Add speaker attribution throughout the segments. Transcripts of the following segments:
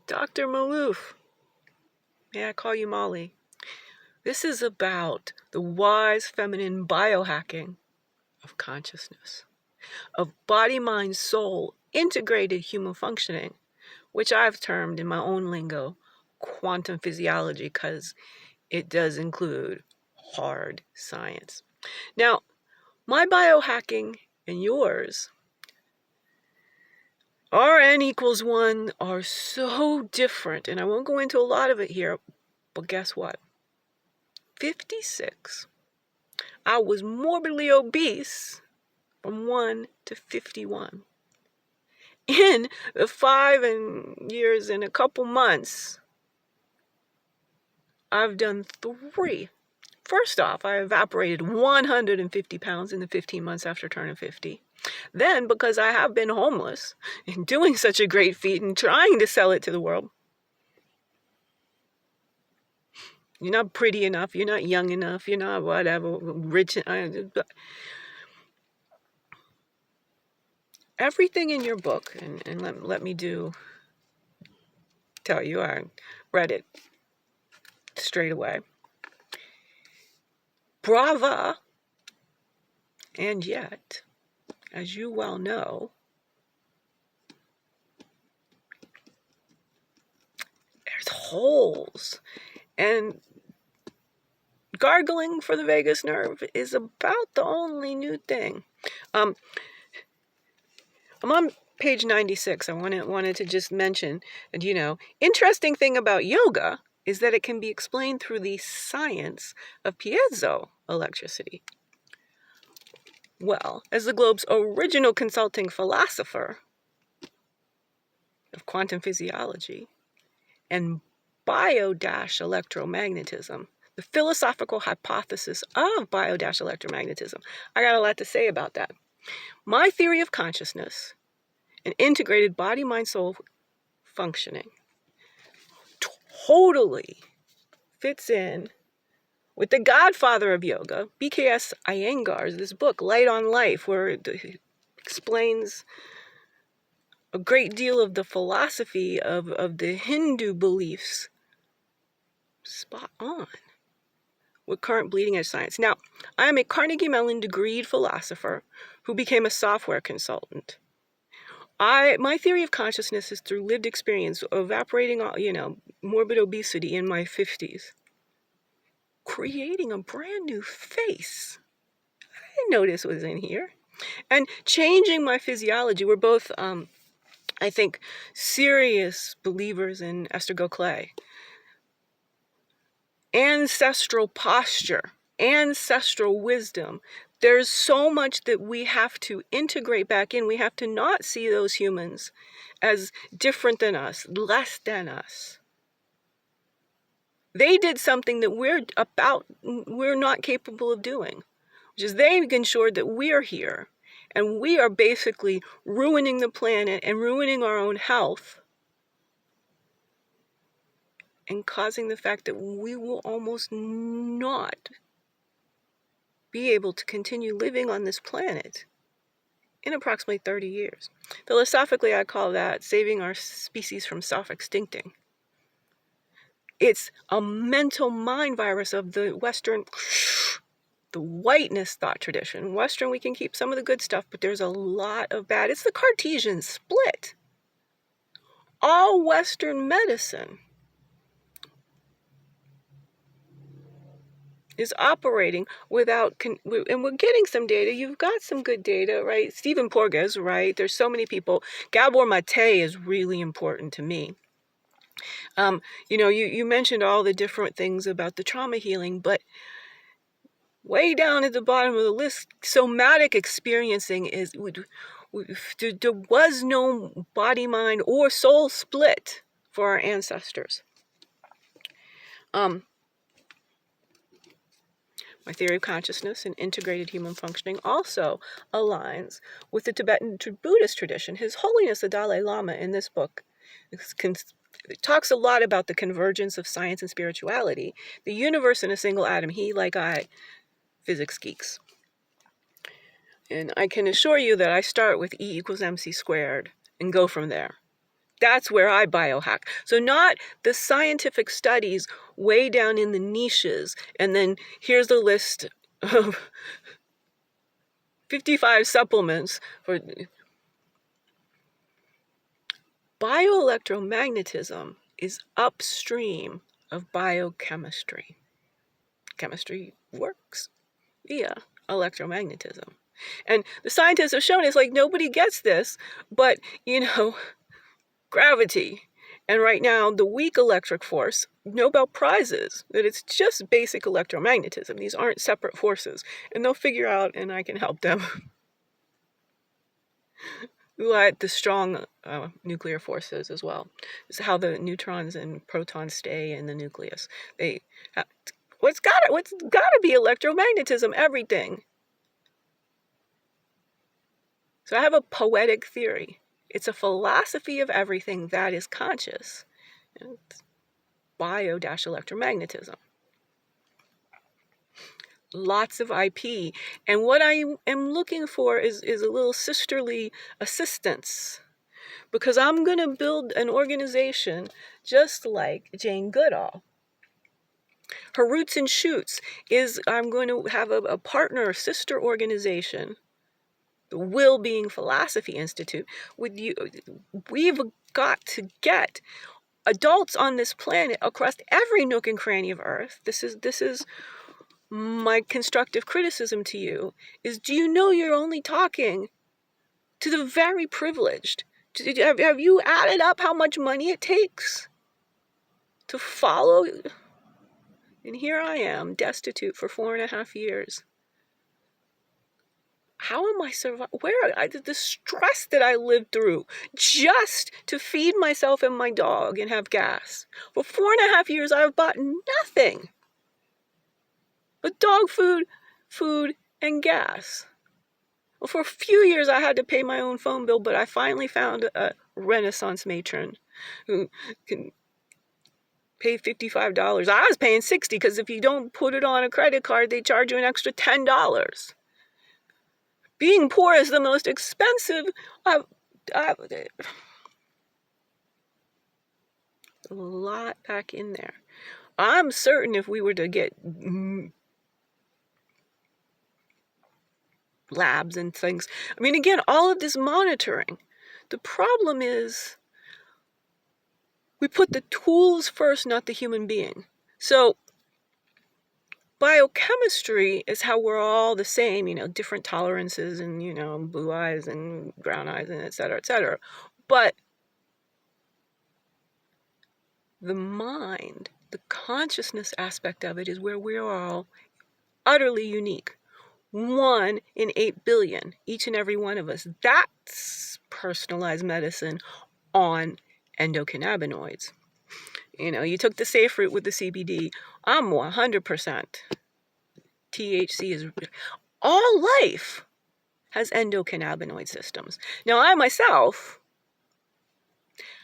Speaker 1: Dr. Malouf, may I call you Molly? This is about the wise feminine biohacking of consciousness, of body, mind, soul, integrated human functioning, which I've termed in my own lingo quantum physiology, because it does include hard science. Now, my biohacking and yours, Rn equals 1, are so different, and I won't go into a lot of it here, but guess what? 56. I was morbidly obese from 1 to 51. In the 5 years and a couple months, I've done 3. First off, I evaporated 150 pounds in the 15 months after turning 50. Then, because I have been homeless and doing such a great feat and trying to sell it to the world, you're not pretty enough, you're not young enough, you're not whatever, rich. Everything in your book, and let me tell you, I read it straight away. Brava, and yet, as you well know, there's holes, and gargling for the vagus nerve is about the only new thing. I'm on page 96. I wanted to just mention, and interesting thing about yoga is that it can be explained through the science of piezoelectricity. Well, as the globe's original consulting philosopher of quantum physiology and bio-electromagnetism, the philosophical hypothesis of bio-electromagnetism, I got a lot to say about that. My theory of consciousness and integrated body, mind, soul functioning totally fits in with the godfather of yoga, BKS Iyengar's, this book, Light on Life, where it explains a great deal of the philosophy of the Hindu beliefs. Spot on with current bleeding edge science. Now, I am a Carnegie Mellon degreed philosopher who became a software consultant. My theory of consciousness is through lived experience, evaporating, morbid obesity in my 50s, creating a brand new face. I didn't know this was in here. And changing my physiology. We're both, I think, serious believers in Esther Clay. Ancestral posture, ancestral wisdom. There's so much that we have to integrate back in. We have to not see those humans as different than us, less than us. They did something that we're not capable of doing, which is they ensured that we're here, and we are basically ruining the planet and ruining our own health, and causing the fact that we will almost not be able to continue living on this planet in approximately 30 years. Philosophically, I call that saving our species from self-extincting. It's a mental mind virus of the Western, the whiteness thought tradition. Western, we can keep some of the good stuff, but there's a lot of bad. It's the Cartesian split. All Western medicine is operating without, and we're getting some data. You've got some good data, right? Stephen Porges, right? There's so many people. Gabor Mate is really important to me. You mentioned all the different things about the trauma healing, but way down at the bottom of the list, somatic experiencing is, there was no body, mind, or soul split for our ancestors. My theory of consciousness and integrated human functioning also aligns with the Tibetan Buddhist tradition. His Holiness the Dalai Lama in this book talks a lot about the convergence of science and spirituality, the universe in a single atom. He, like I, physics geeks. And I can assure you that I start with E equals mc squared and go from there. That's where I biohack. So not the scientific studies way down in the niches, and then here's a list of 55 supplements for bio-electromagnetism is upstream of biochemistry. Chemistry works via electromagnetism. And the scientists have shown it's like nobody gets this, but gravity. And right now, the weak electric force, Nobel Prizes, that it's just basic electromagnetism. These aren't separate forces. And they'll figure out, and I can help them, what the strong nuclear forces as well. It's how the neutrons and protons stay in the nucleus. What's gotta be electromagnetism, everything. So I have a poetic theory. It's a philosophy of everything that is conscious. It's bio-electromagnetism. Lots of IP. And what I am looking for is a little sisterly assistance. Because I'm going to build an organization just like Jane Goodall. Her Roots and Shoots is I'm going to have a partner, sister organization, the Will-Being Philosophy Institute. With you, we've got to get adults on this planet across every nook and cranny of Earth. This is my constructive criticism to you, is do you know you're only talking to the very privileged? Have you added up how much money it takes to follow? And here I am, destitute for 4.5 years. How am I surviving? The stress that I lived through just to feed myself and my dog and have gas. For 4.5 years, I've bought nothing but dog food, and gas. Well, for a few years, I had to pay my own phone bill, but I finally found a Renaissance matron who can pay $55. I was paying $60 because if you don't put it on a credit card, they charge you an extra $10. Being poor is the most expensive. A lot back in there. I'm certain if we were to get labs and things, I mean, again, all of this monitoring. The problem is we put the tools first, not the human being. So biochemistry is how we're all the same, different tolerances and, blue eyes and brown eyes and et cetera, But the mind, the consciousness aspect of it is where we're all utterly unique. 1 in 8 billion, each and every one of us. That's personalized medicine on endocannabinoids. You took the safe route with the CBD. I'm 100%. THC is... All life has endocannabinoid systems. Now, I myself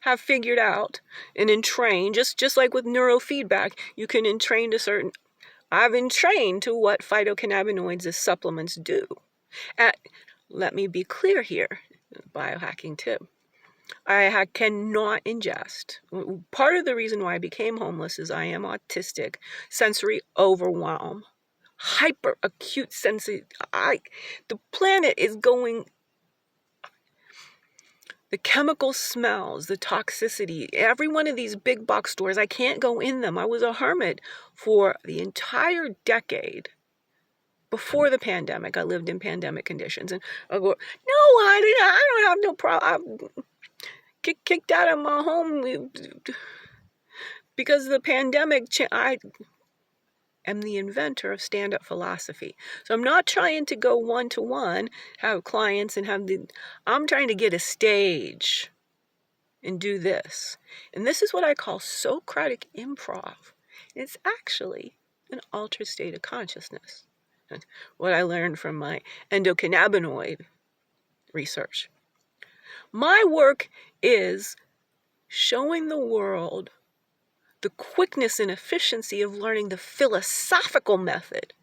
Speaker 1: have figured out and entrained, just like with neurofeedback, you can entrain to certain... I've entrained to what phytocannabinoids as supplements do. Let me be clear here, biohacking tip. I cannot ingest. Part of the reason why I became homeless is I am autistic, sensory overwhelm, hyper acute sensory. The planet is going. The chemical smells, the toxicity, every one of these big box stores, I can't go in them. I was a hermit for the entire decade. Before the pandemic, I lived in pandemic conditions. And I go, no, I don't have no problem. I'm kicked out of my home because of the pandemic. I am the inventor of stand-up philosophy. So I'm not trying to go one-to-one, have clients and I'm trying to get a stage and do this. And this is what I call Socratic improv. It's actually an altered state of consciousness. What I learned from my endocannabinoid research. My work is showing the world the quickness and efficiency of learning the philosophical method.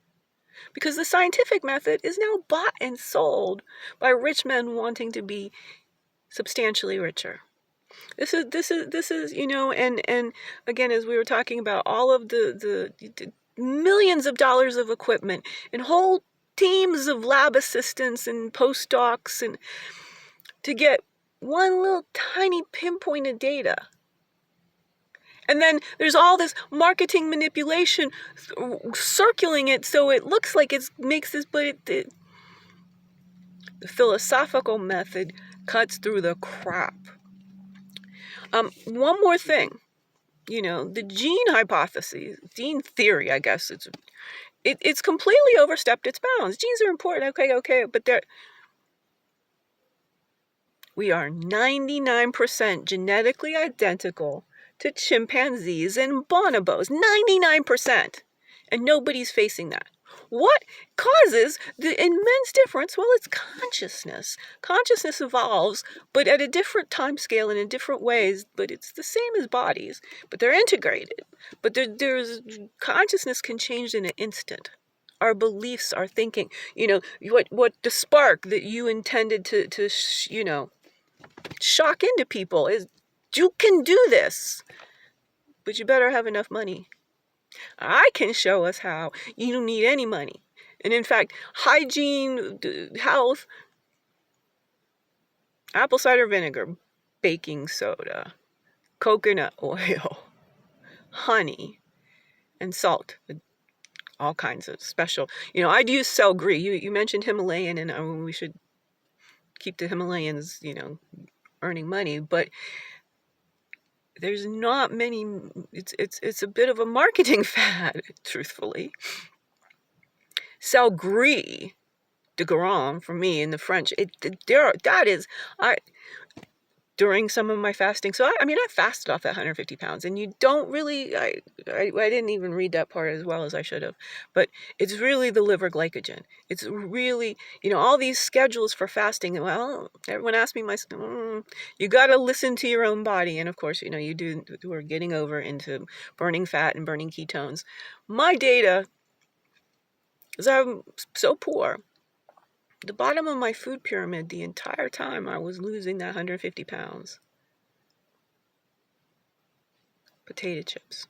Speaker 1: Because the scientific method is now bought and sold by rich men wanting to be substantially richer. This is, and again, as we were talking about, all of the millions of dollars of equipment and whole teams of lab assistants and postdocs, and to get one little tiny pinpointed data. And then there's all this marketing manipulation circling it so it looks like it makes this, but the philosophical method cuts through the crap. One more thing, the gene hypothesis, gene theory, I guess, it's completely overstepped its bounds. Genes are important, okay, but we are 99% genetically identical to chimpanzees and bonobos. 99%. And nobody's facing that. What causes the immense difference? Well, it's consciousness. Consciousness evolves, but at a different time scale and in different ways, but it's the same as bodies, but they're integrated. But there's consciousness can change in an instant. Our beliefs, our thinking, what the spark that you intended to shock into people is, you can do this, but you better have enough money. I can show us how. You don't need any money. And in fact, hygiene, health, apple cider vinegar, baking soda, coconut oil, honey, and salt. All kinds of special. I'd use cell gris. You mentioned Himalayan, and we should keep the Himalayans, earning money, but there's not many. It's a bit of a marketing fad, truthfully. Cell gris de Garand for me in the French. During some of my fasting. So I fasted off that 150 pounds, and you don't really. I didn't even read that part as well as I should have, but it's really the liver glycogen. It's really, all these schedules for fasting. Well, everyone asked me, you got to listen to your own body, and of course, you do. We're getting over into burning fat and burning ketones. My data is I'm so poor. The bottom of my food pyramid, the entire time I was losing that 150 pounds. Potato chips.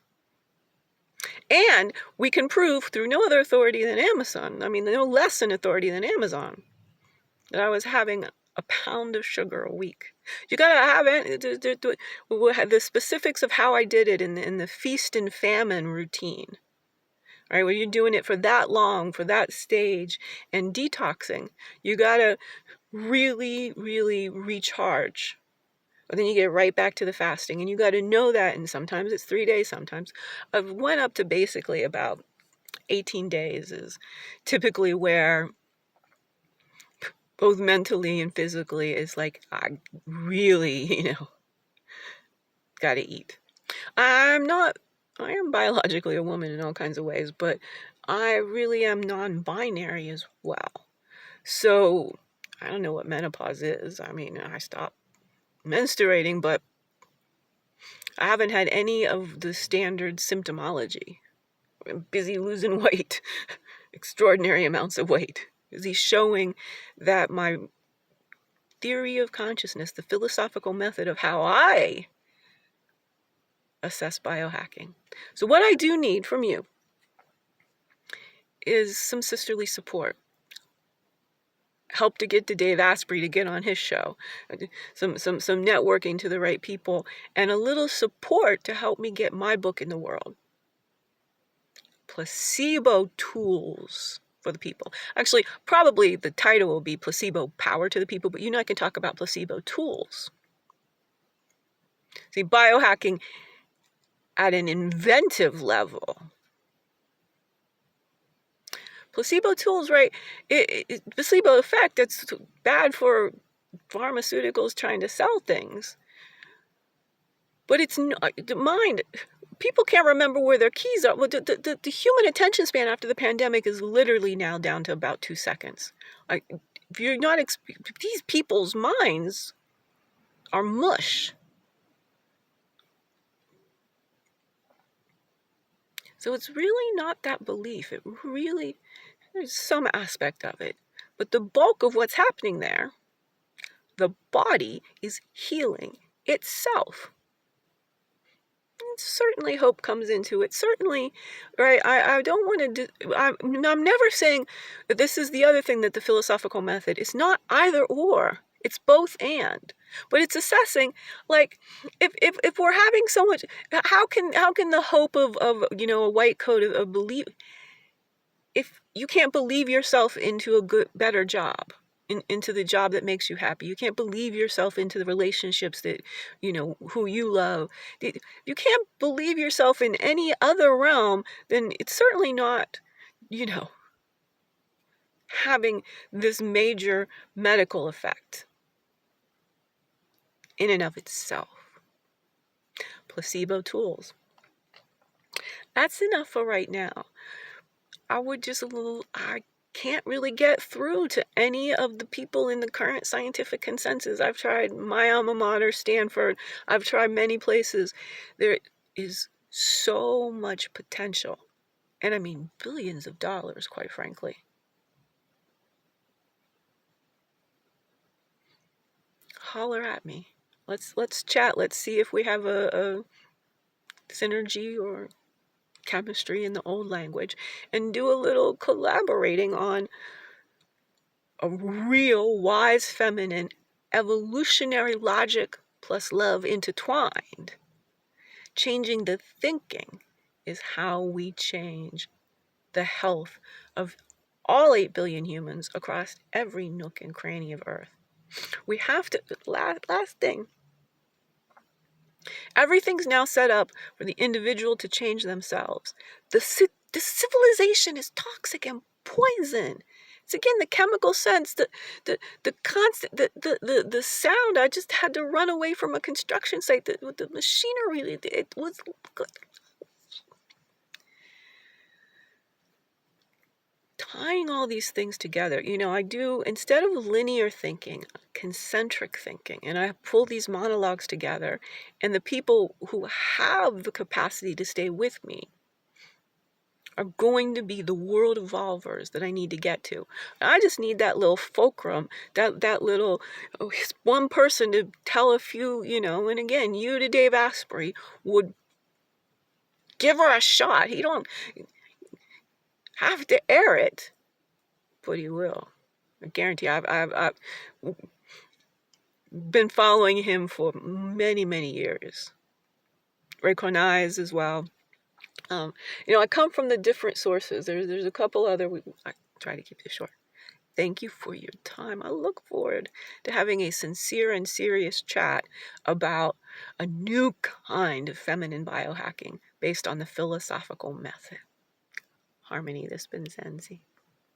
Speaker 1: And we can prove through no other authority than Amazon, no less an authority than Amazon, that I was having a pound of sugar a week. You gotta have it. We'll have the specifics of how I did it in the feast and famine routine. Right, when you're doing it for that long, for that stage, and detoxing, you gotta really, really recharge. But then you get right back to the fasting, and you gotta know that, and sometimes it's 3 days, sometimes. I've went up to basically about 18 days is typically where both mentally and physically is like, I really, gotta eat. I am biologically a woman in all kinds of ways, but I really am non-binary as well. So I don't know what menopause is. I stopped menstruating, but I haven't had any of the standard symptomology. I'm busy losing weight, extraordinary amounts of weight. Busy showing that my theory of consciousness, the philosophical method of how I assess biohacking. So what I do need from you is some sisterly support. Help to get to Dave Asprey to get on his show. Some networking to the right people, and a little support to help me get my book in the world. Placebo tools for the people. Actually, probably the title will be Placebo Power to the People, but I can talk about placebo tools. See, biohacking at an inventive level. Placebo tools, right? Placebo effect, that's bad for pharmaceuticals trying to sell things. But it's not, the mind, people can't remember where their keys are. Well, the human attention span after the pandemic is literally now down to about 2 seconds. If you're not, these people's minds are mush. So it's really not that belief. It really, there's some aspect of it. But the bulk of what's happening there, the body is healing itself. Certainly hope comes into it. Certainly, right? I don't want to, I'm never saying that this is the other thing that the philosophical method is not either or. It's both and. But it's assessing, like, if we're having so much, how can the hope of a white coat of belief, if you can't believe yourself into a better job, into the job that makes you happy, you can't believe yourself into the relationships that, who you love, you can't believe yourself in any other realm, then it's certainly not, having this major medical effect in and of itself. Placebo tools. That's enough for right now. I can't really get through to any of the people in the current scientific consensus. I've tried my alma mater, Stanford. I've tried many places. There is so much potential. And I mean billions of dollars, quite frankly. Holler at me. Let's chat. Let's see if we have a synergy or chemistry in the old language, and do a little collaborating on a real wise feminine evolutionary logic plus love intertwined. Changing the thinking is how we change the health of all 8 billion humans across every nook and cranny of Earth. We have to, last thing, everything's now set up for the individual to change themselves. The civilization is toxic and poison. It's again the chemical sense, the constant, the sound. I just had to run away from a construction site. The machinery, it was tying all these things together. I do, instead of linear thinking, concentric thinking, and I pull these monologues together, and the people who have the capacity to stay with me are going to be the world evolvers that I need to get to. I just need that little fulcrum, that little one person to tell a few, and again, you to Dave Asprey would give her a shot. He don't have to air it, but he will. I guarantee. I've been following him for many, many years. Recognize as well. I come from the different sources. There's a couple other. I try to keep this short. Thank you for your time. I look forward to having a sincere and serious chat about a new kind of feminine biohacking based on the philosophical method. Harmony, this has been Zenzi.